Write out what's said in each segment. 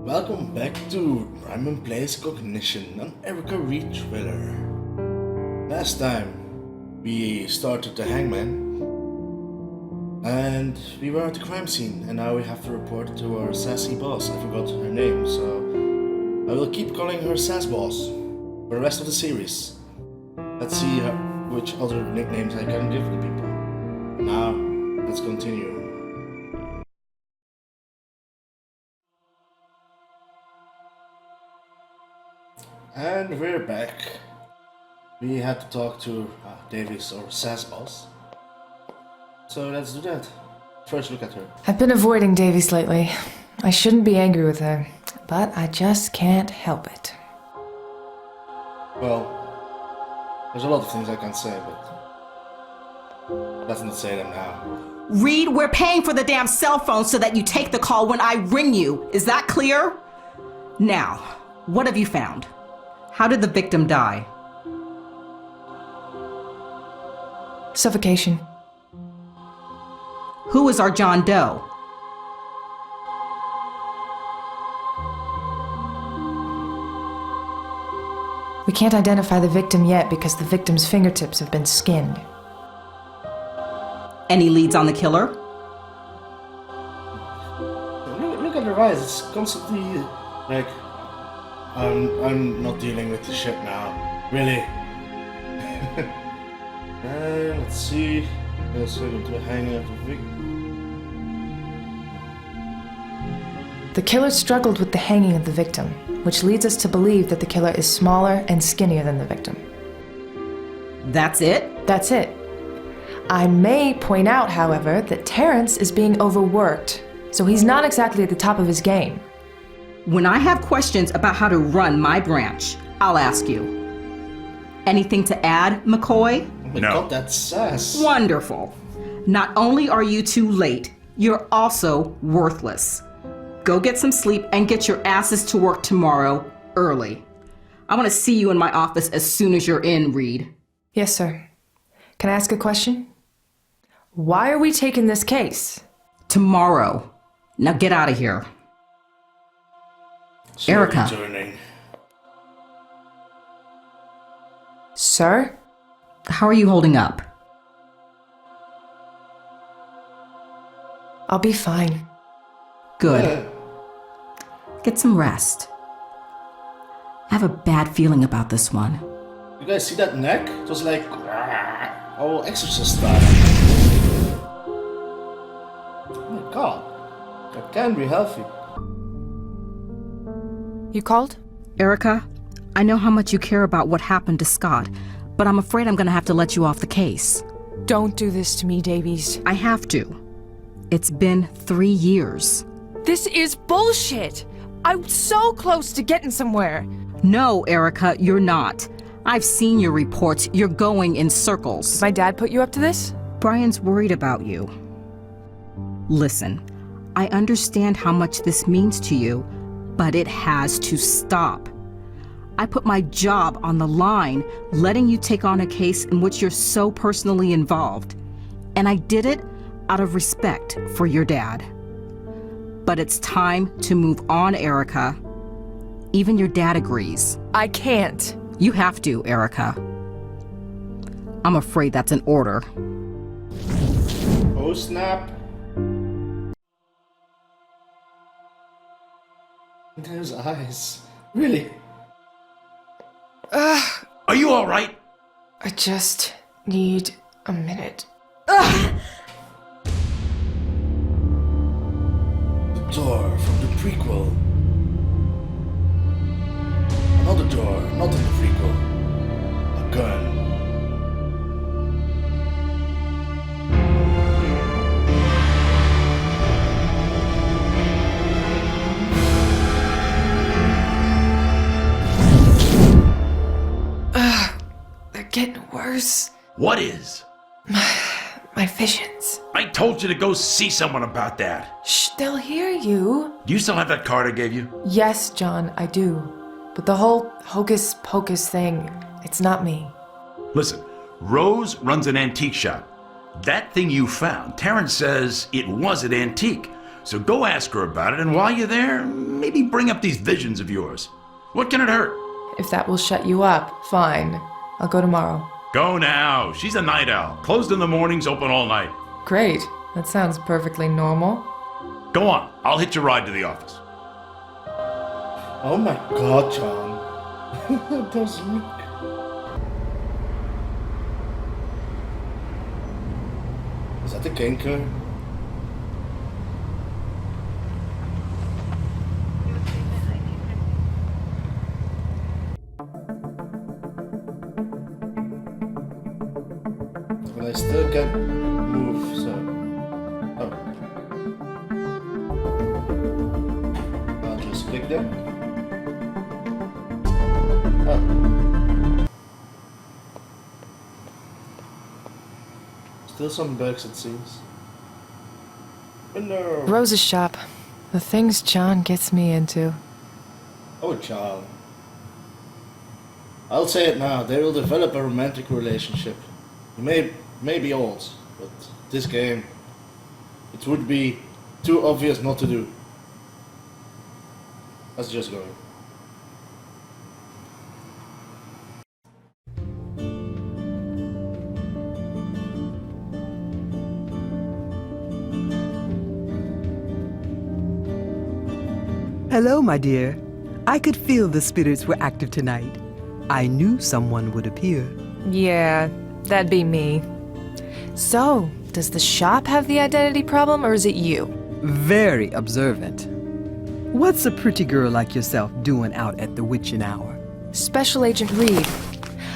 Welcome back to Rhymlen Plays Cognition, an Erica Reed thriller. Last time we started the Hangman and we were at the crime scene, and now we have to report to our sassy boss. I forgot her name, so I will keep calling her Sassboss for the rest of the series. Let's see which other nicknames I can give the people. Now, let's continue. And we're back. We had to talk to Davis or Sassboss. So let's do that. First look at her. I've been avoiding Davies lately. I shouldn't be angry with her, but I just can't help it. Well, there's a lot of things I can say, but let's not say them now. Reed, we're paying for the damn cell phone so that you take the call when I ring you. Is that clear? Now, what have you found? How did the victim die? Suffocation. Who is our John Doe? We can't identify the victim yet because the victim's fingertips have been skinned. Any leads on the killer? Look at her eyes. It's constantly like, I'm not dealing with the shit now. Really. Let's see. Let's go to hang out the victim. The killer struggled with the hanging of the victim, which leads us to believe that the killer is smaller and skinnier than the victim. That's it? That's it. I may point out, however, that Terrence is being overworked, so he's not exactly at the top of his game. When I have questions about how to run my branch, I'll ask you. Anything to add, McCoy? Oh my No. god, that's Sass. Wonderful. Not only are you too late, you're also worthless. Go get some sleep and get your asses to work tomorrow early. I want to see you in my office as soon as you're in, Reed. Yes, sir. Can I ask a question? Why are we taking this case? Tomorrow. Now get out of here. So Erica. returning. Sir? How are you holding up? I'll be fine. Good. Yeah. Get some rest. I have a bad feeling about this one. You guys see that neck? It was like all exorcist style. Oh my god. That can be healthy. You called? Erica, I know how much you care about what happened to Scott, but I'm afraid I'm gonna have to let you off the case. Don't do this to me, Davies. I have to. It's been 3 years. This is bullshit! I'm so close to getting somewhere. No, Erica, you're not. I've seen your reports. You're going in circles. My dad put you up to this? Brian's worried about you. Listen, I understand how much this means to you, but it has to stop. I put my job on the line, letting you take on a case in which you're so personally involved. And I did it out of respect for your dad. But it's time to move on, Erica. Even your dad agrees. I can't. You have to, Erica. I'm afraid that's an order. Oh snap. Those eyes. Really? Are you all right? I just need a minute. The door from the prequel. Another door, not in the prequel. A gun. They're getting worse. What is? My visions. I told you to go see someone about that. Shh, they'll hear you. Do you still have that card I gave you? Yes, John, I do. But the whole hocus pocus thing, it's not me. Listen, Rose runs an antique shop. That thing you found, Terrence says it was an antique. So go ask her about it, and while you're there, maybe bring up these visions of yours. What can it hurt? If that will shut you up, fine. I'll go tomorrow. Go now. She's a night owl. Closed in the mornings, open all night. Great. That sounds perfectly normal. Go on. I'll hitch a ride to the office. Oh my god, John. Those look. Is that the cane killer? But I still can't move, so. Oh. I'll just click there. Oh. Still some bugs, it seems. Window! Rose's shop. The things John gets me into. Oh, John. I'll say it now, they will develop a romantic relationship. You may be old, but this game, it would be too obvious not to do. Let's just go. Hello, my dear. I could feel the spirits were active tonight. I knew someone would appear. Yeah, that'd be me. So, does the shop have the identity problem, or is it you? Very observant. What's a pretty girl like yourself doing out at the witching hour? Special Agent Reed.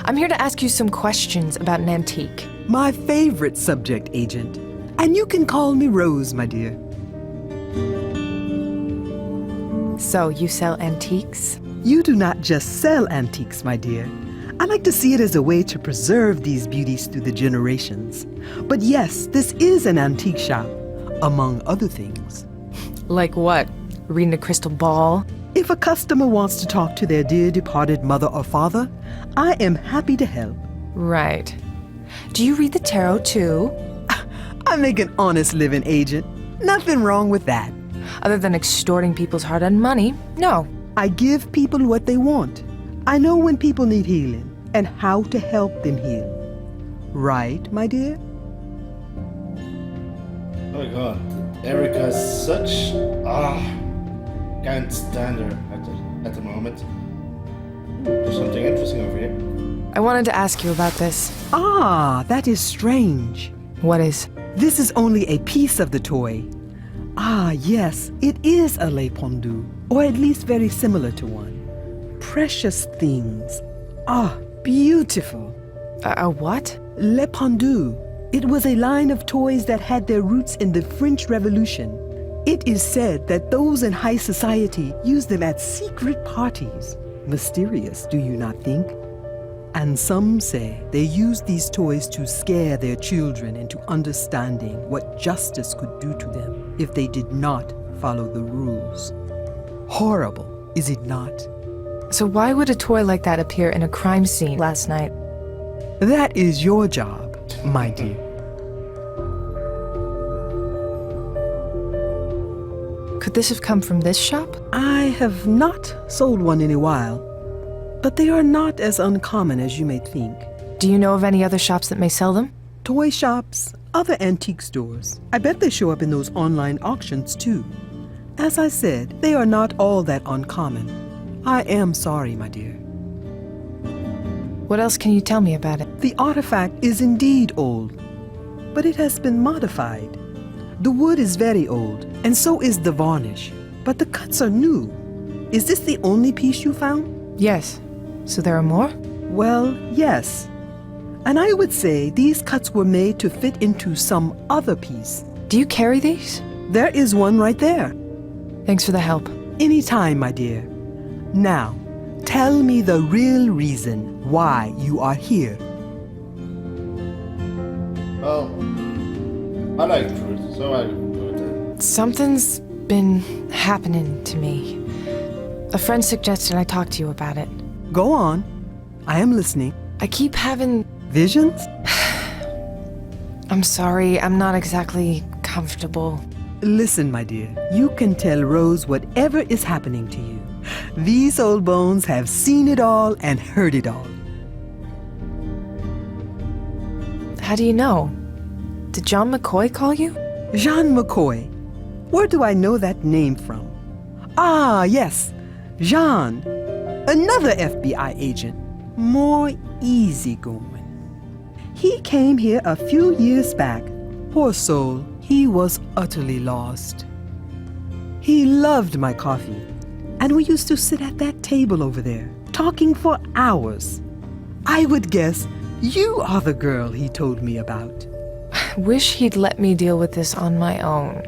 I'm here to ask you some questions about an antique. My favorite subject, Agent. And you can call me Rose, my dear. So, you sell antiques? You do not just sell antiques, my dear. I like to see it as a way to preserve these beauties through the generations. But yes, this is an antique shop, among other things. Like what? Reading a crystal ball? If a customer wants to talk to their dear departed mother or father, I am happy to help. Right. Do you read the tarot too? I make an honest living, Agent. Nothing wrong with that. Other than extorting people's hard-earned money, no. I give people what they want. I know when people need healing and how to help them heal. Right, my dear? Oh my god, Erica is such... can't stand her at the moment. There's something interesting over here. I wanted to ask you about this. Ah, that is strange. What is? This is only a piece of the toy. Ah, yes, it is a le pendu, or at least very similar to one. Precious things. Ah, beautiful. A what? Le pendu. It was a line of toys that had their roots in the French Revolution. It is said that those in high society used them at secret parties. Mysterious, do you not think? And some say they used these toys to scare their children into understanding what justice could do to them if they did not follow the rules. Horrible, is it not? So why would a toy like that appear in a crime scene last night? That is your job, my dear. Could this have come from this shop? I have not sold one in a while, but they are not as uncommon as you may think. Do you know of any other shops that may sell them? Toy shops, other antique stores. I bet they show up in those online auctions too. As I said, they are not all that uncommon. I am sorry, my dear. What else can you tell me about it? The artifact is indeed old, but it has been modified. The wood is very old, and so is the varnish, but the cuts are new. Is this the only piece you found? Yes. So there are more? Well, yes. And I would say these cuts were made to fit into some other piece. Do you carry these? There is one right there. Thanks for the help. Anytime, my dear. Now, tell me the real reason why you are here. Well, I like truth, so I go with that. Something's been happening to me. A friend suggested I talk to you about it. Go on. I am listening. I keep having... Visions? I'm sorry, I'm not exactly comfortable. Listen, my dear, you can tell Rose whatever is happening to you. These old bones have seen it all and heard it all. How do you know? Did John McCoy call you? Jean McCoy. Where do I know that name from? Ah, yes, Jean. Another FBI agent. More easygoing. He came here a few years back. Poor soul, he was utterly lost. He loved my coffee, and we used to sit at that table over there, talking for hours. I would guess you are the girl he told me about. Wish he'd let me deal with this on my own.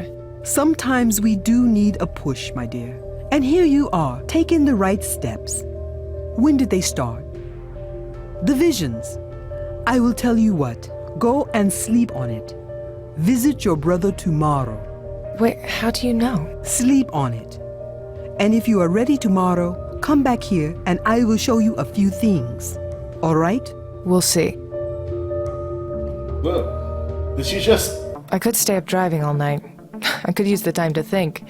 Sometimes we do need a push, my dear. And here you are, taking the right steps. When did they start? The visions. I will tell you what. Go and sleep on it. Visit your brother tomorrow. Wait, how do you know? Sleep on it. And if you are ready tomorrow, come back here and I will show you a few things. All right? We'll see. Well, did she just... I could stay up driving all night. I could use the time to think,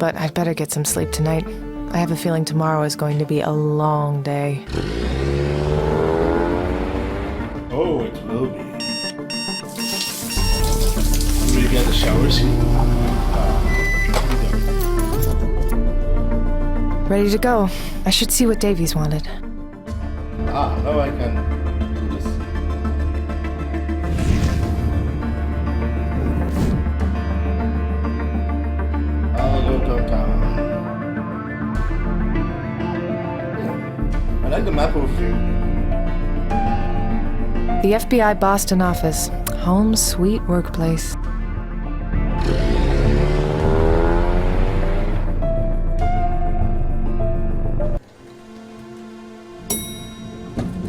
but I'd better get some sleep tonight. I have a feeling tomorrow is going to be a long day. Oh, it will be. Will you get the shower scene? Ready to go. I should see what Davies wanted. Now I can do this. I'll go downtown. I like the map overview. The FBI Boston office. Home sweet workplace.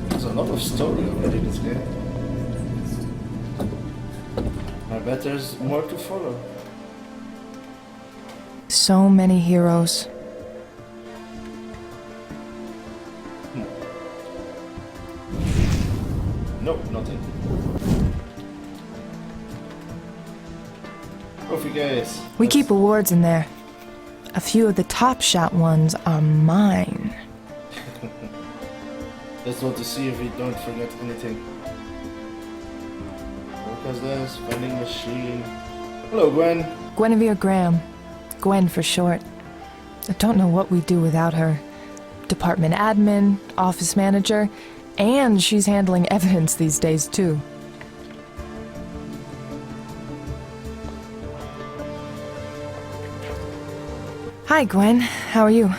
There's a lot of story already in this game. I bet there's more to follow. So many heroes. Nope, nothing. Trophy case. We keep awards in there. A few of the top shot ones are mine. Just want to see if we don't forget anything. What was this? Vending machine. Hello, Gwen. Guinevere Graham. Gwen for short. I don't know what we'd do without her. Department admin, office manager, and she's handling evidence these days, too. Hi, Gwen. How are you?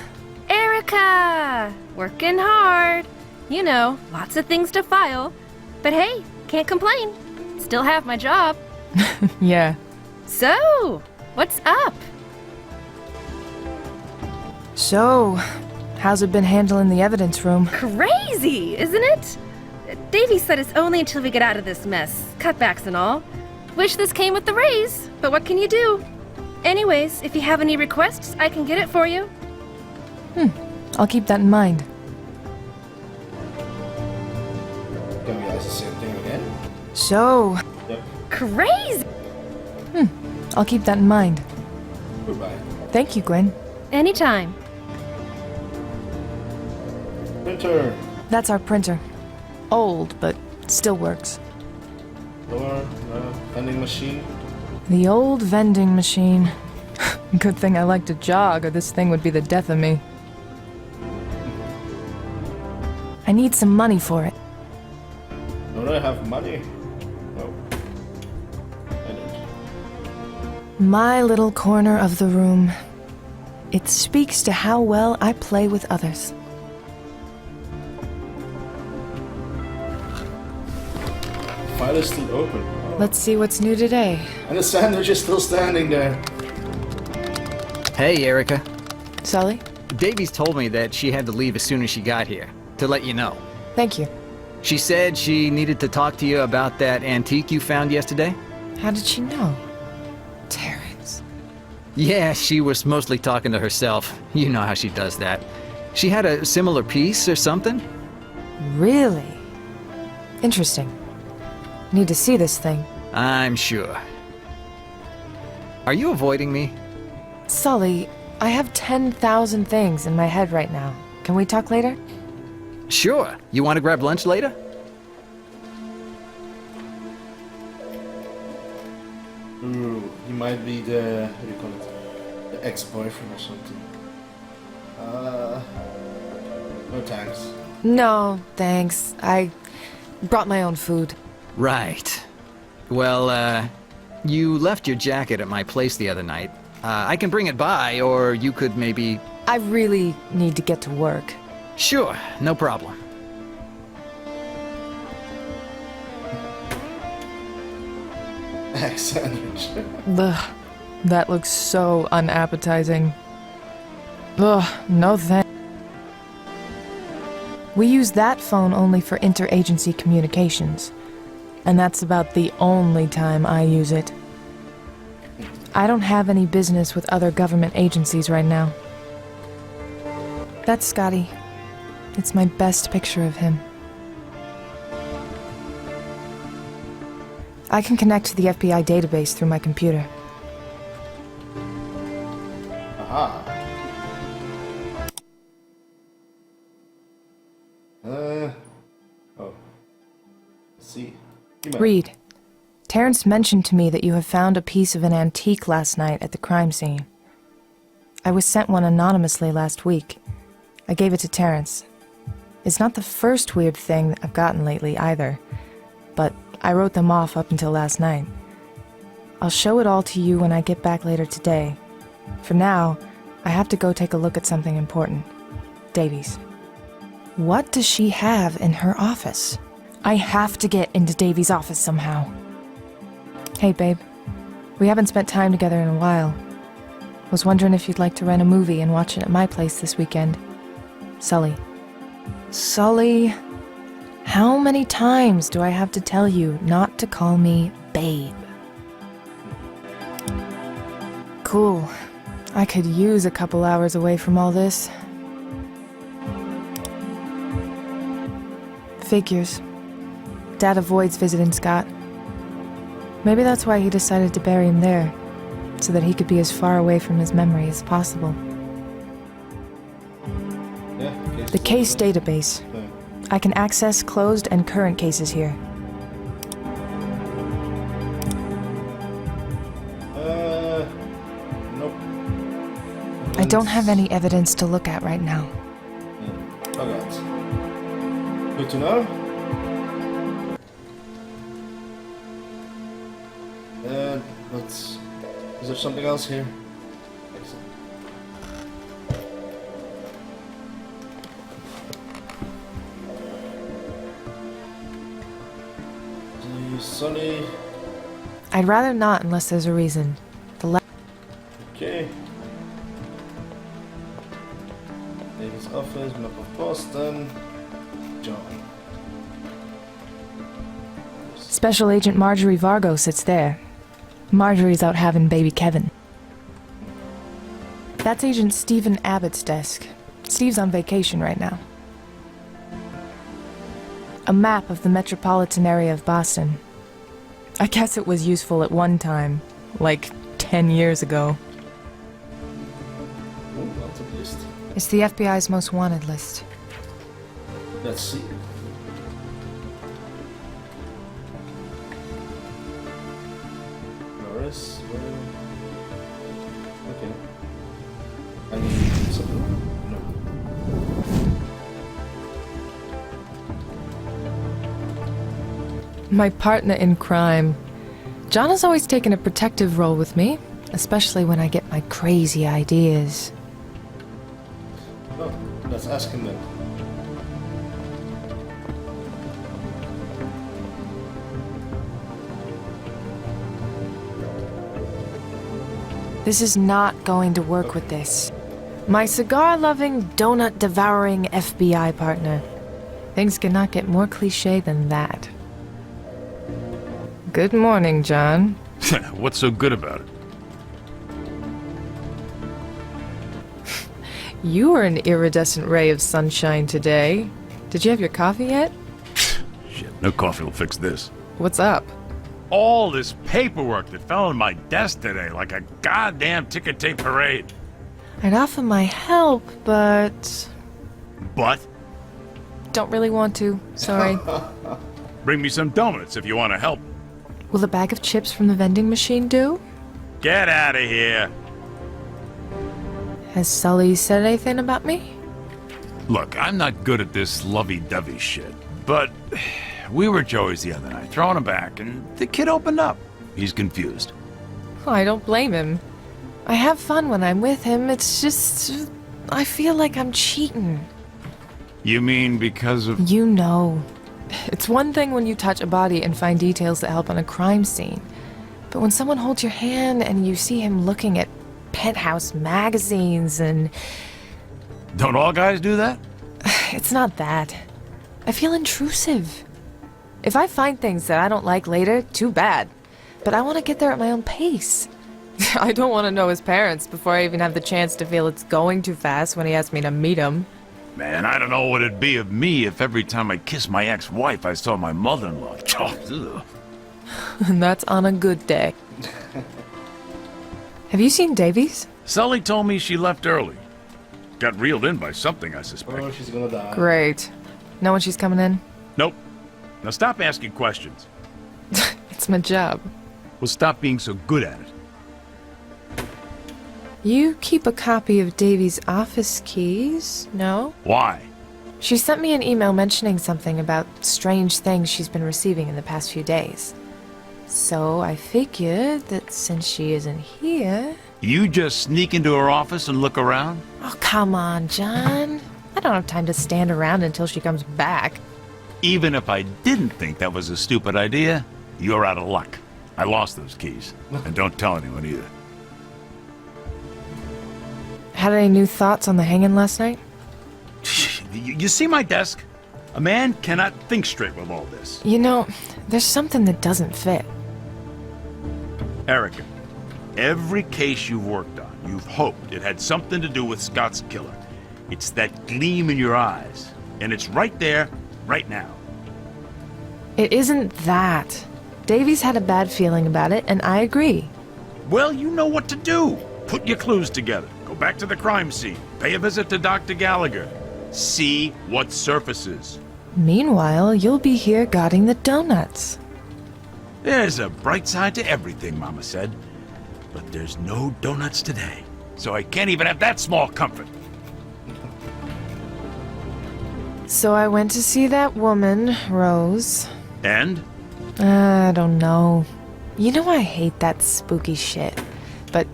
Erica! Working hard. You know, lots of things to file. But hey, can't complain. Still have my job. Yeah. So, what's up? So, how's it been handling the evidence room? Crazy, isn't it? Davey said it's only until we get out of this mess. Cutbacks and all. Wish this came with the raise, but what can you do? Anyways, if you have any requests, I can get it for you. I'll keep that in mind. Can we ask the same thing again? So, Yep. Crazy! I'll keep that in mind. Goodbye. Thank you, Gwen. Anytime. Printer. That's our printer. Old, but still works. Door. Vending machine. The old vending machine. Good thing I like to jog, or this thing would be the death of me. I need some money for it. Don't I have money? No. I don't. My little corner of the room. It speaks to how well I play with others. File is still open. Let's see what's new today. And the sandwich is still standing there. Hey, Erica. Sully? Davies told me that she had to leave as soon as she got here, to let you know. Thank you. She said she needed to talk to you about that antique you found yesterday. How did she know? Terrence. Yeah, she was mostly talking to herself. You know how she does that. She had a similar piece or something? Really? Interesting. Need to see this thing. I'm sure. Are you avoiding me? Sully, I have 10,000 things in my head right now. Can we talk later? Sure. You want to grab lunch later? Ooh, he might be the, what do you call it? The ex-boyfriend or something. No thanks. No, thanks. I brought my own food. Right. Well, you left your jacket at my place the other night. I can bring it by, or you could maybe... I really need to get to work. Sure, no problem. Egg sandwich. Ugh, that looks so unappetizing. Ugh, no thanks. We use that phone only for interagency communications. And that's about the only time I use it. I don't have any business with other government agencies right now. That's Scotty. It's my best picture of him. I can connect to the FBI database through my computer. Aha. Oh. Let's see. Reed, Terrence mentioned to me that you have found a piece of an antique last night at the crime scene. I was sent one anonymously last week. I gave it to Terrence. It's not the first weird thing I've gotten lately either, but I wrote them off up until last night. I'll show it all to you when I get back later today. For now, I have to go take a look at something important. Davies. What does she have in her office? I have to get into Davies' office somehow. Hey, babe. We haven't spent time together in a while. Was wondering if you'd like to rent a movie and watch it at my place this weekend. Sully. Sully, how many times do I have to tell you not to call me babe? Cool. I could use a couple hours away from all this. Figures. Dad avoids visiting Scott. Maybe that's why he decided to bury him there, so that he could be as far away from his memory as possible. Yeah, The case database. I can access closed and current cases here. Nope. I don't have any evidence to look at right now. Alright. Good to know. Let's... Is there something else here? Sunny. I'd rather not unless there's a reason. Okay. David's office, map of Boston. John. Special Agent Marjorie Vargo sits there. Marjorie's out having baby Kevin. That's Agent Stephen Abbott's desk. Steve's on vacation right now. A map of the metropolitan area of Boston. I guess it was useful at one time, like 10 years ago. Oh, lots of list. It's the FBI's most wanted list. Let's see. Norris, okay. I need something. No. My partner in crime. John has always taken a protective role with me, especially when I get my crazy ideas. Oh, let's ask him then. This is not going to work with this. My cigar-loving, donut-devouring FBI partner. Things cannot get more cliché than that. Good morning, John. What's so good about it? You were an iridescent ray of sunshine today. Did you have your coffee yet? Shit, no coffee will fix this. What's up? all this paperwork that fell on my desk today like a goddamn ticker tape parade. I'd offer my help, but But don't really want to. Sorry. bring me some donuts if you want to help. Will a bag of chips from the vending machine do? Get out of here. Has Sully said anything about me? Look, I'm not good at this lovey-dovey shit, but we were Joey's the other night, throwing him back, and the kid opened up. He's confused. Oh, I don't blame him. I have fun when I'm with him. It's just... I feel like I'm cheating. You mean because of... You know. It's one thing when you touch a body and find details that help on a crime scene. But when someone holds your hand and you see him looking at penthouse magazines and... Don't all guys do that? It's not that. I feel intrusive. If I find things that I don't like later, too bad. But I want to get there at my own pace. I don't want to know his parents before I even have the chance to feel it's going too fast when he asks me to meet him. Man, I don't know what it'd be of me if every time I kissed my ex-wife I saw my mother-in-law. And that's on a good day. Have you seen Davies? Sully told me she left early. Got reeled in by something, I suspect. Oh, she's gonna die. Great. Know when she's coming in? Nope. Now stop asking questions. It's my job. Well, stop being so good at it. You keep a copy of Davies' office keys, no? Why? She sent me an email mentioning something about strange things she's been receiving in the past few days. So I figured that since she isn't here... You just sneak into her office and look around? Oh, come on, John. I don't have time to stand around until she comes back. Even if I didn't think that was a stupid idea, you're out of luck. I lost those keys. And don't tell anyone either. Had any new thoughts on the hanging last night? You see my desk? A man cannot think straight with all this. You know, there's something that doesn't fit. Erica, every case you've worked on, you've hoped it had something to do with Scott's killer. It's that gleam in your eyes. And it's right there, right now. It isn't that. Davies had a bad feeling about it, and I agree. Well, you know what to do. Put your clues together. Go back to the crime scene. Pay a visit to Dr. Gallagher. See what surfaces. Meanwhile, you'll be here guarding the donuts. There's a bright side to everything, Mama said. But there's no donuts today. So I can't even have that small comfort. So I went to see that woman, Rose. And? I don't know. You know I hate that spooky shit. But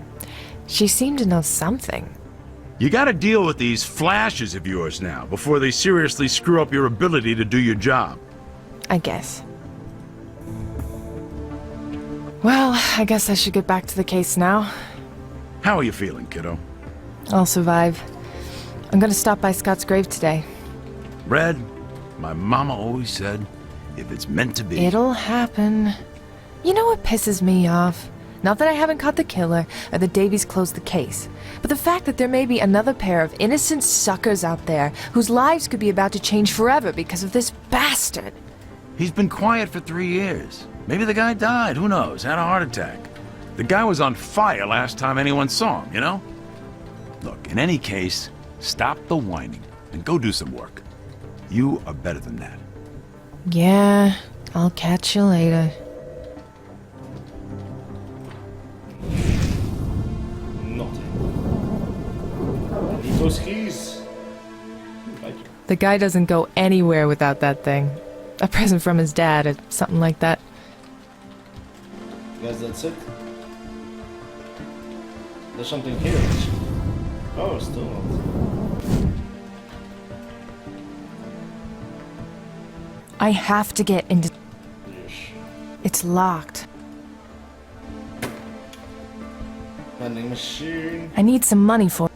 she seemed to know something. You gotta deal with these flashes of yours now, before they seriously screw up your ability to do your job. I guess. Well, I guess I should get back to the case now. How are you feeling, kiddo? I'll survive. I'm gonna stop by Scott's grave today. Red, my mama always said, if it's meant to be... It'll happen. You know what pisses me off? Not that I haven't caught the killer, or that Davies closed the case, but the fact that there may be another pair of innocent suckers out there whose lives could be about to change forever because of this bastard. He's been quiet for 3 years. Maybe the guy died, who knows, had a heart attack. The guy was on fire last time anyone saw him, you know? Look, in any case, stop the whining and go do some work. You are better than that. Yeah, I'll catch you later. Nothing. I need those keys. Thank you. The guy doesn't go anywhere without that thing. A present from his dad or something like that. Guess that's it. There's something here. Oh, still not. I have to get into... Yes. It's locked. Vending machine. I need some money for...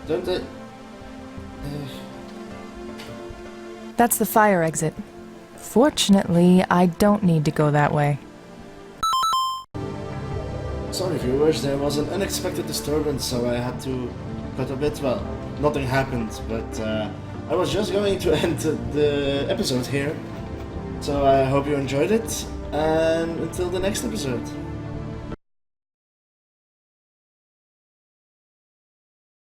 Don't it? That's the fire exit. Fortunately, I don't need to go that way. Sorry viewers, there was an unexpected disturbance, so I had to cut a bit. Well, nothing happened, but I was just going to end the episode here. So I hope you enjoyed it. And until the next episode.